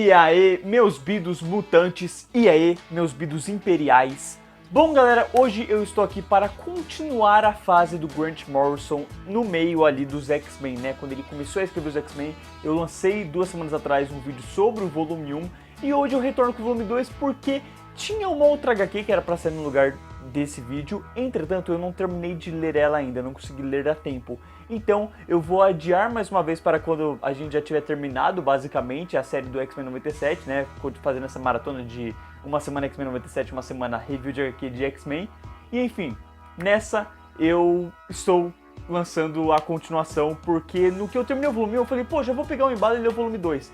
E aí, meus bidos mutantes, e aí, meus bidos imperiais. Bom galera, hoje eu estou aqui para continuar a fase do Grant Morrison no meio ali dos X-Men, né? Quando ele começou a escrever os X-Men, eu lancei 2 semanas atrás um vídeo sobre o volume 1 e hoje eu retorno com o volume 2 porque tinha uma outra HQ que era para sair no lugar desse vídeo, entretanto eu não terminei de ler ela ainda, não consegui ler a tempo. Então eu vou adiar mais uma vez para quando a gente já tiver terminado basicamente a série do X-Men 97, né? Fazendo essa maratona de uma semana X-Men 97, uma semana review de HQ de X-Men. E enfim, nessa eu estou lançando a continuação porque no que eu terminei o volume 1 eu falei, pô, já vou pegar o embalo e ler o volume 2.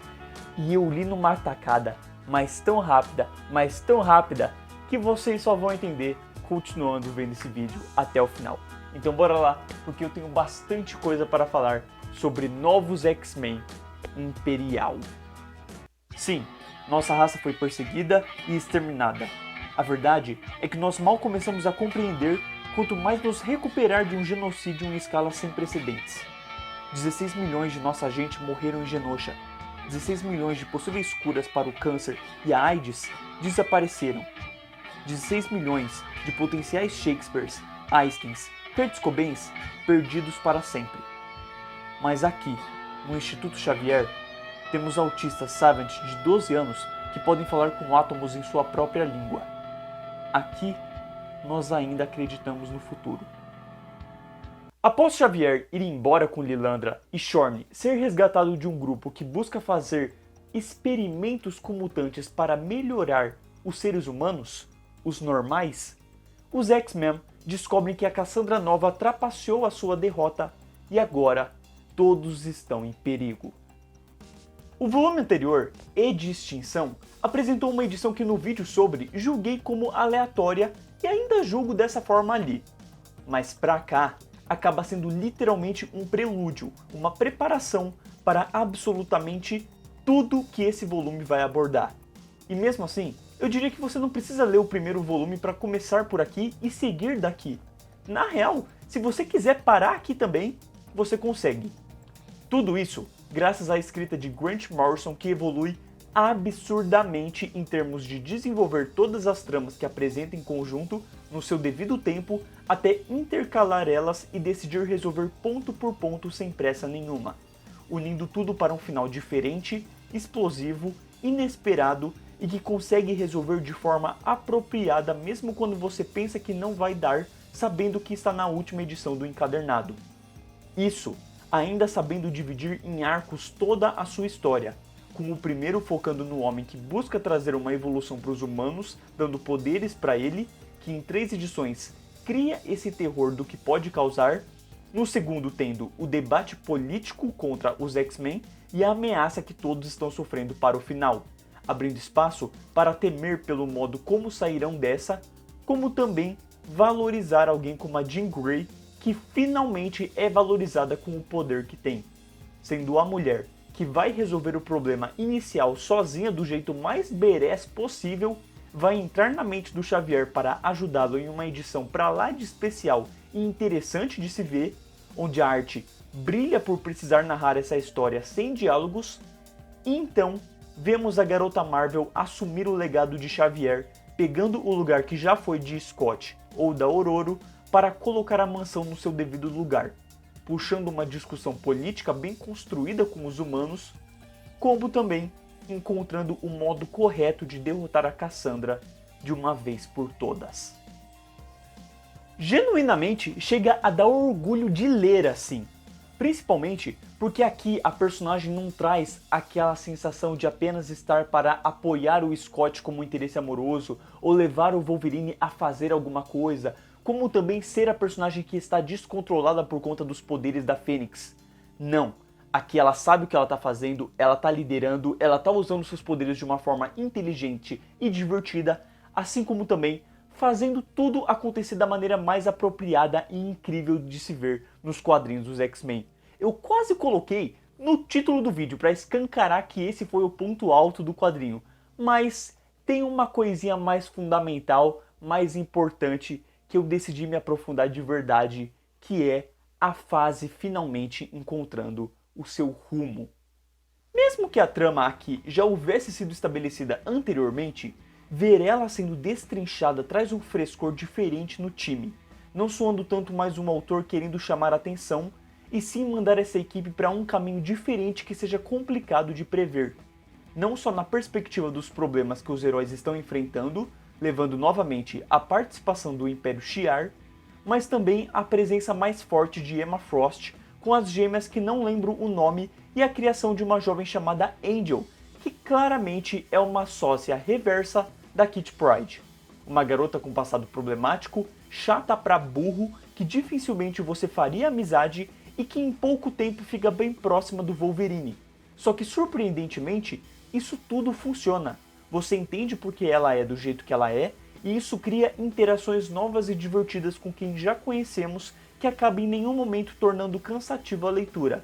E eu li numa tacada, mas tão rápida, que vocês só vão entender continuando vendo esse vídeo até o final. Então bora lá, porque eu tenho bastante coisa para falar sobre novos X-Men Imperial. Sim, nossa raça foi perseguida e exterminada. A verdade é que nós mal começamos a compreender quanto mais nos recuperar de um genocídio em escala sem precedentes. 16 milhões de nossa gente morreram em Genosha. 16 milhões de possíveis curas para o câncer e a AIDS desapareceram. 16 milhões de potenciais Shakespeares, Einsteins, Kurt Cobains perdidos para sempre. Mas aqui, no Instituto Xavier, temos autistas Savant de 12 anos que podem falar com átomos em sua própria língua. Aqui, nós ainda acreditamos no futuro. Após Xavier ir embora com Lilandra e Xorn ser resgatado de um grupo que busca fazer experimentos com mutantes para melhorar os seres humanos, os normais, os X-Men descobrem que a Cassandra Nova trapaceou a sua derrota e agora todos estão em perigo. O volume anterior, E de Extinção, apresentou uma edição que no vídeo sobre julguei como aleatória e ainda julgo dessa forma ali. Mas pra cá, acaba sendo literalmente um prelúdio, uma preparação para absolutamente tudo que esse volume vai abordar. E mesmo assim, eu diria que você não precisa ler o primeiro volume para começar por aqui e seguir daqui. Na real, se você quiser parar aqui também, você consegue. Tudo isso graças à escrita de Grant Morrison, que evolui absurdamente em termos de desenvolver todas as tramas que apresenta em conjunto no seu devido tempo, até intercalar elas e decidir resolver ponto por ponto sem pressa nenhuma, unindo tudo para um final diferente, explosivo, inesperado e que consegue resolver de forma apropriada mesmo quando você pensa que não vai dar, sabendo que está na última edição do encadernado. Isso ainda sabendo dividir em arcos toda a sua história, com o primeiro focando no homem que busca trazer uma evolução para os humanos, dando poderes para ele, que em 3 edições cria esse terror do que pode causar, no segundo tendo o debate político contra os X-Men e a ameaça que todos estão sofrendo para o final, abrindo espaço para temer pelo modo como sairão dessa, como também valorizar alguém como a Jean Grey, que finalmente é valorizada com o poder que tem, sendo a mulher que vai resolver o problema inicial sozinha do jeito mais badass possível, vai entrar na mente do Xavier para ajudá-lo em uma edição pra lá de especial e interessante de se ver, onde a arte brilha por precisar narrar essa história sem diálogos, e então vemos a garota Marvel assumir o legado de Xavier, pegando o lugar que já foi de Scott ou da Ororo, para colocar a mansão no seu devido lugar, puxando uma discussão política bem construída com os humanos, como também encontrando o modo correto de derrotar a Cassandra de uma vez por todas. Genuinamente chega a dar orgulho de ler assim, principalmente porque aqui a personagem não traz aquela sensação de apenas estar para apoiar o Scott como interesse amoroso ou levar o Wolverine a fazer alguma coisa, como também ser a personagem que está descontrolada por conta dos poderes da Fênix. Não, aqui ela sabe o que ela está fazendo, ela está liderando, ela está usando seus poderes de uma forma inteligente e divertida, assim como também fazendo tudo acontecer da maneira mais apropriada e incrível de se ver nos quadrinhos dos X-Men. Eu quase coloquei no título do vídeo para escancarar que esse foi o ponto alto do quadrinho, mas tem uma coisinha mais fundamental, mais importante, que eu decidi me aprofundar de verdade, que é a fase finalmente encontrando o seu rumo. mesmo que a trama aqui já houvesse sido estabelecida anteriormente, ver ela sendo destrinchada traz um frescor diferente no time, não soando tanto mais um autor querendo chamar a atenção, e sim mandar essa equipe para um caminho diferente que seja complicado de prever. Não só na perspectiva dos problemas que os heróis estão enfrentando, levando novamente à participação do Império Shi'ar, mas também a presença mais forte de Emma Frost, com as gêmeas que não lembro o nome, e a criação de uma jovem chamada Angel, que claramente é uma sócia reversa da Kitty Pryde. Uma garota com passado problemático, chata pra burro, que dificilmente você faria amizade e que em pouco tempo fica bem próxima do Wolverine. Só que surpreendentemente, isso tudo funciona. Você entende porque ela é do jeito que ela é, e isso cria interações novas e divertidas com quem já conhecemos, que acaba em nenhum momento tornando cansativa a leitura.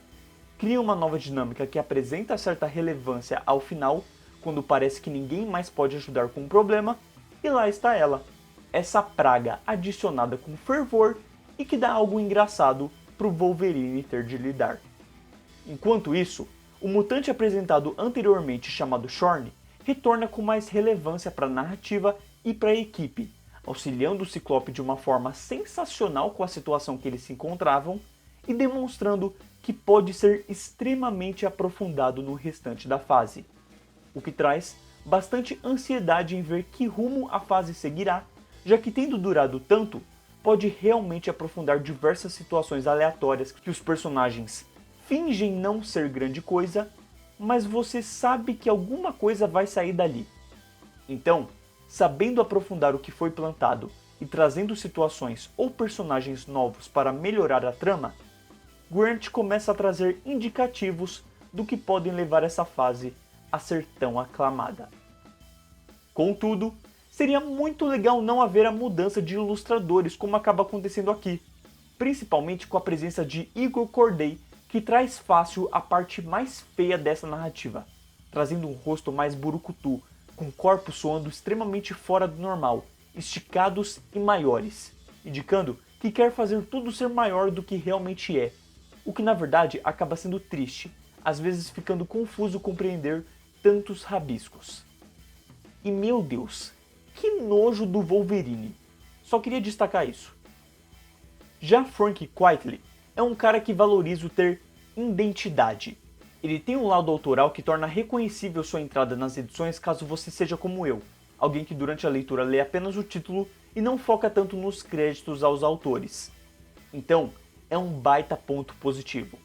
Cria uma nova dinâmica que apresenta certa relevância ao final, quando parece que ninguém mais pode ajudar com o problema, e lá está ela. Essa praga adicionada com fervor e que dá algo engraçado pro Wolverine ter de lidar. Enquanto isso, o mutante apresentado anteriormente chamado Xorn retorna com mais relevância para a narrativa e para a equipe, auxiliando o Ciclope de uma forma sensacional com a situação que eles se encontravam e demonstrando que pode ser extremamente aprofundado no restante da fase, o que traz bastante ansiedade em ver que rumo a fase seguirá, já que tendo durado tanto, pode realmente aprofundar diversas situações aleatórias que os personagens fingem não ser grande coisa, mas você sabe que alguma coisa vai sair dali. Então, sabendo aprofundar o que foi plantado e trazendo situações ou personagens novos para melhorar a trama, Grant começa a trazer indicativos do que podem levar essa fase a ser tão aclamada. Contudo, seria muito legal não haver a mudança de ilustradores como acaba acontecendo aqui, principalmente com a presença de Igor Corday, que traz fácil a parte mais feia dessa narrativa, trazendo um rosto mais burucutu, com corpos soando extremamente fora do normal, esticados e maiores, indicando que quer fazer tudo ser maior do que realmente é, o que na verdade acaba sendo triste, às vezes ficando confuso compreender tantos rabiscos. E meu Deus, que nojo do Wolverine! Só queria destacar isso. Já Frank Quitely é um cara que valoriza o ter identidade. Ele tem um lado autoral que torna reconhecível sua entrada nas edições caso você seja como eu, alguém que durante a leitura lê apenas o título e não foca tanto nos créditos aos autores. Então, é um baita ponto positivo,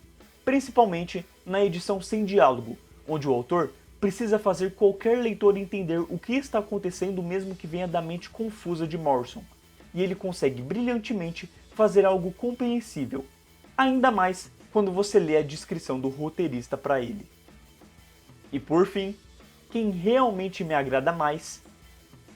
principalmente na edição sem diálogo, onde o autor precisa fazer qualquer leitor entender o que está acontecendo mesmo que venha da mente confusa de Morrison, e ele consegue brilhantemente fazer algo compreensível, ainda mais quando você lê a descrição do roteirista para ele. E por fim, quem realmente me agrada mais,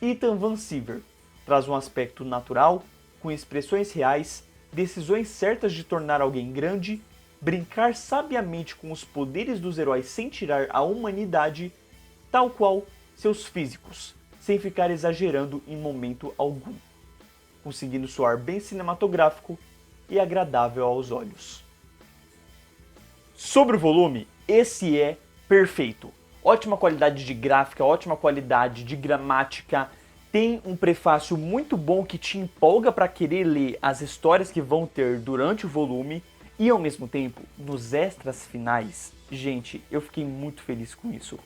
Ethan Van Sciver traz um aspecto natural, com expressões reais, decisões certas de tornar alguém grande, brincar sabiamente com os poderes dos heróis sem tirar a humanidade, tal qual seus físicos, sem ficar exagerando em momento algum, conseguindo soar bem cinematográfico e agradável aos olhos. Sobre o volume, esse é perfeito. Ótima qualidade de gráfica, ótima qualidade de gramática, tem um prefácio muito bom que te empolga para querer ler as histórias que vão ter durante o volume e ao mesmo tempo, nos extras finais, gente, eu fiquei muito feliz com isso.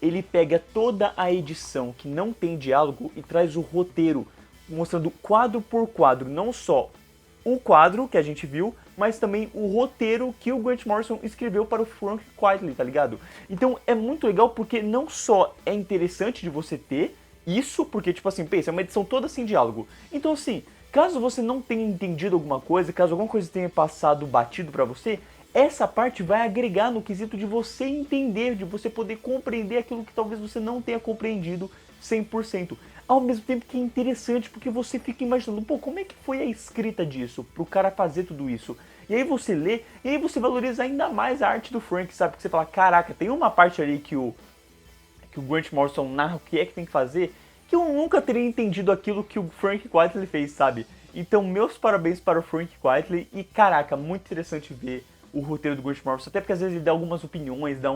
Ele pega toda a edição que não tem diálogo e traz o roteiro, mostrando quadro por quadro, não só o quadro que a gente viu, mas também o roteiro que o Grant Morrison escreveu para o Frank Quitely, tá ligado? Então é muito legal porque não só é interessante de você ter isso, porque tipo assim, pensa, é uma edição toda sem diálogo. Então assim, caso você não tenha entendido alguma coisa, caso alguma coisa tenha passado batido pra você, essa parte vai agregar no quesito de você entender, de você poder compreender aquilo que talvez você não tenha compreendido 100%. Ao mesmo tempo que é interessante, porque você fica imaginando, pô, como é que foi a escrita disso, pro cara fazer tudo isso? E aí você lê, e aí você valoriza ainda mais a arte do Frank, sabe? Porque você fala, caraca, tem uma parte ali que o Grant Morrison narra o que é que tem que fazer, que eu nunca teria entendido aquilo que o Frank Quitely fez, sabe? Então, meus parabéns para o Frank Quitely, e caraca, muito interessante ver o roteiro do Grant Morrison, até porque às vezes ele dá algumas opiniões, dá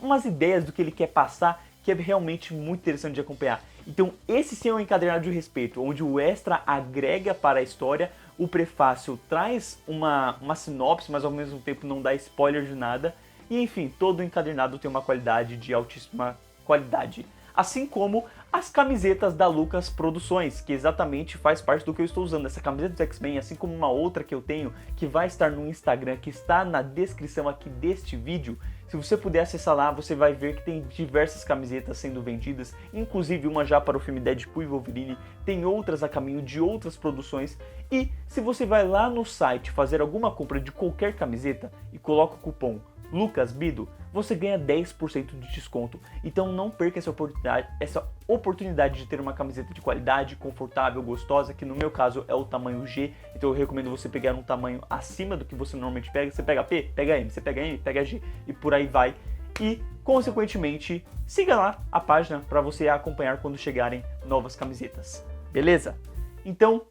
umas ideias do que ele quer passar, que é realmente muito interessante de acompanhar. Então esse sim é um encadernado de respeito, onde o extra agrega para a história, o prefácio traz uma sinopse, mas ao mesmo tempo não dá spoiler de nada, e enfim, todo o encadernado tem uma qualidade de altíssima qualidade. Assim como as camisetas da Lucas Produções, que exatamente faz parte do que eu estou usando. Essa camiseta dos X-Men, assim como uma outra que eu tenho, que vai estar no Instagram, que está na descrição aqui deste vídeo. Se você puder acessar lá, você vai ver que tem diversas camisetas sendo vendidas, inclusive uma já para o filme Deadpool e Wolverine, tem outras a caminho de outras produções. E se você vai lá no site fazer alguma compra de qualquer camiseta e coloca o cupom LUCASBIDO, você ganha 10% de desconto. Então não perca essa oportunidade de ter uma camiseta de qualidade, confortável, gostosa, que no meu caso é o tamanho G. Então eu recomendo você pegar um tamanho acima do que você normalmente pega. Você pega P, pega M, você pega M, pega G e por aí vai. E, consequentemente, siga lá a página para você acompanhar quando chegarem novas camisetas. Beleza? Então,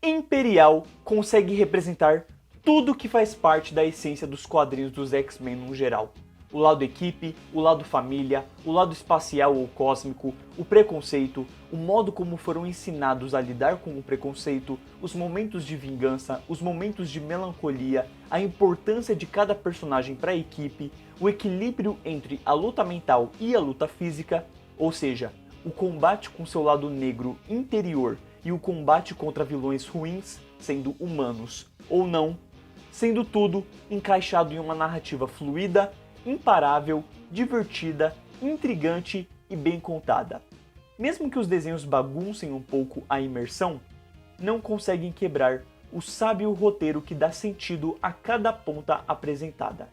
Imperial consegue representar tudo que faz parte da essência dos quadrinhos dos X-Men no geral. O lado equipe, o lado família, o lado espacial ou cósmico, o preconceito, o modo como foram ensinados a lidar com o preconceito, os momentos de vingança, os momentos de melancolia, a importância de cada personagem para a equipe, o equilíbrio entre a luta mental e a luta física, ou seja, o combate com seu lado negro interior e o combate contra vilões ruins, sendo humanos ou não, sendo tudo encaixado em uma narrativa fluida, imparável, divertida, intrigante e bem contada. Mesmo que os desenhos baguncem um pouco a imersão, não conseguem quebrar o sábio roteiro que dá sentido a cada ponta apresentada,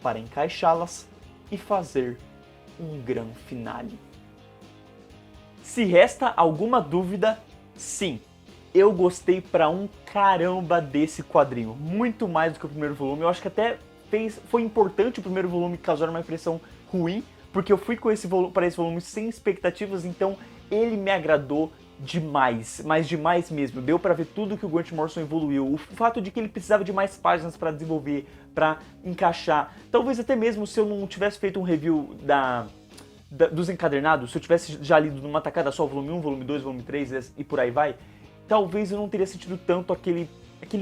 para encaixá-las e fazer um grande finale. Se resta alguma dúvida, sim, eu gostei pra um caramba desse quadrinho, muito mais do que o primeiro volume. Eu acho que até foi importante o primeiro volume causar uma impressão ruim, porque eu fui com para esse volume sem expectativas, então ele me agradou demais, mas demais mesmo. Deu pra ver tudo que o Grant Morrison evoluiu, o fato de que ele precisava de mais páginas pra desenvolver, pra encaixar. Talvez até mesmo se eu não tivesse feito um review dos encadernados, se eu tivesse já lido numa tacada só, volume 1, volume 2, volume 3 e por aí vai, talvez eu não teria sentido tanto aquele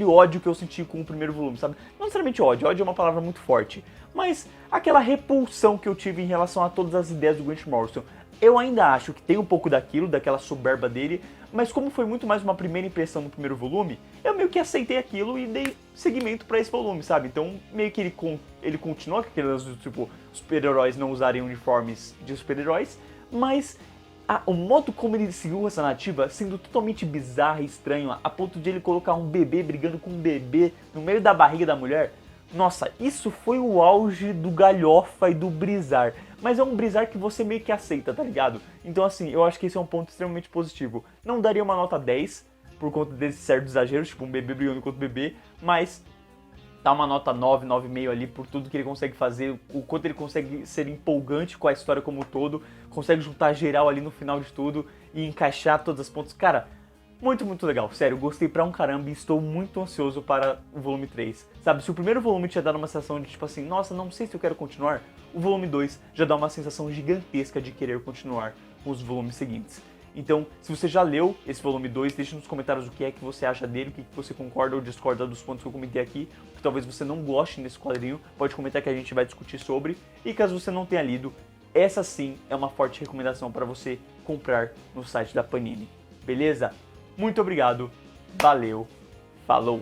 ódio que eu senti com o primeiro volume, sabe? Não necessariamente ódio é uma palavra muito forte, mas aquela repulsão que eu tive em relação a todas as ideias do Grant Morrison. Eu ainda acho que tem um pouco daquilo, daquela soberba dele, mas como foi muito mais uma primeira impressão no primeiro volume, eu meio que aceitei aquilo e dei seguimento pra esse volume, sabe? Então meio que ele continua com aqueles, tipo, super-heróis não usarem uniformes de super-heróis, mas o modo como ele seguiu essa narrativa sendo totalmente bizarro e estranho, a ponto de ele colocar um bebê brigando com um bebê no meio da barriga da mulher. Nossa, isso foi o auge do galhofa e do brisar. Mas é um brisar que você meio que aceita, tá ligado? Então assim, eu acho que esse é um ponto extremamente positivo. Não daria uma nota 10 por conta desses certos exageros, tipo um bebê brigando com outro bebê, mas dá uma nota 9, 9,5 ali por tudo que ele consegue fazer, o quanto ele consegue ser empolgante com a história como um todo, consegue juntar geral ali no final de tudo e encaixar todas as pontas. Cara, muito, muito legal. Sério, gostei pra um caramba e estou muito ansioso para o volume 3. Sabe, se o primeiro volume tinha dado uma sensação de tipo assim, nossa, não sei se eu quero continuar, o volume 2 já dá uma sensação gigantesca de querer continuar com os volumes seguintes. Então, se você já leu esse volume 2, deixe nos comentários o que é que você acha dele, o que você concorda ou discorda dos pontos que eu comentei aqui, que talvez você não goste nesse quadrinho, pode comentar que a gente vai discutir sobre. E caso você não tenha lido, essa sim é uma forte recomendação para você comprar no site da Panini. Beleza? Muito obrigado, valeu, falou!